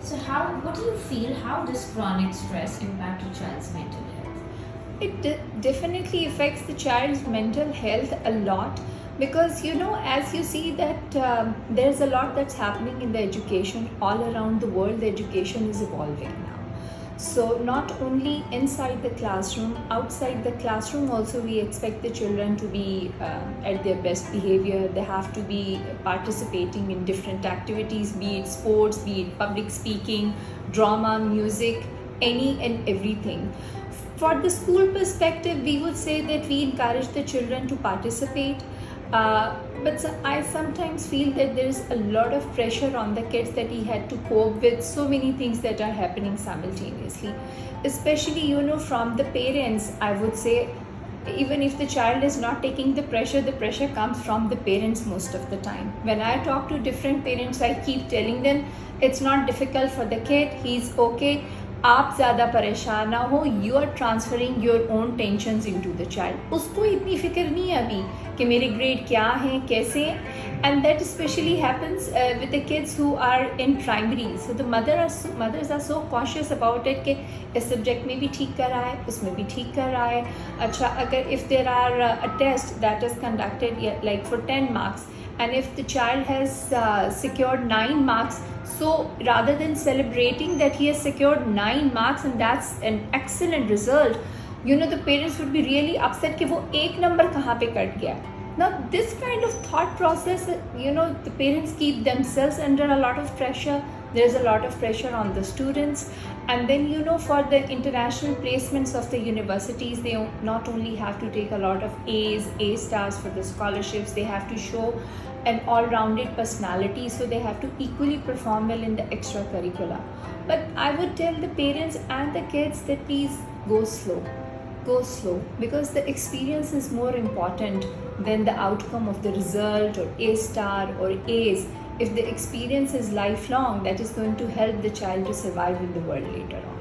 So, what do you feel? How does chronic stress impact a child's mental health? Definitely affects the child's mental health a lot, because as you see that there's a lot that's happening in the education all around the world. The education is evolving now, so not only inside the classroom, outside the classroom also we expect the children to be at their best behavior. They have to be participating in different activities, be it sports, be it public speaking, drama, music, any and everything. For the school perspective, we would say that we encourage the children to participate, I sometimes feel that there's a lot of pressure on the kids, that he had to cope with so many things that are happening simultaneously, especially from the parents. I would say, even if the child is not taking the pressure comes from the parents most of the time. When I talk to different parents, I keep telling them it's not difficult for the kid, he's okay. आप ज़्यादा परेशान ना हो, you are transferring your own tensions into the child. उसको इतनी फिक्र नहीं है अभी कि मेरे ग्रेड क्या हैं, कैसे हैं. And that specially happens with the kids who are in primary. So the mothers are so cautious about it कि इस सब्जेक्ट में भी ठीक कर रहा है, उसमें भी ठीक कर रहा है. अच्छा, अगर if there are a test that is conducted like for 10 marks, and if the child has secured 9 marks, so rather than celebrating that he has secured 9 marks and that's an excellent result, the parents would be really upset कि वो एक number कहाँ पे cut गया. Now this kind of thought process, the parents keep themselves under a lot of pressure. There's a lot of pressure on the students. And then for the international placements of the universities, they not only have to take a lot of A stars for the scholarships, they have to show an all-rounded personality, so they have to equally perform well in the extracurricular. But I would tell the parents and the kids that please go slow, because the experience is more important than the outcome of the result or A star or A's. If the experience is lifelong, that is going to help the child to survive in the world later on.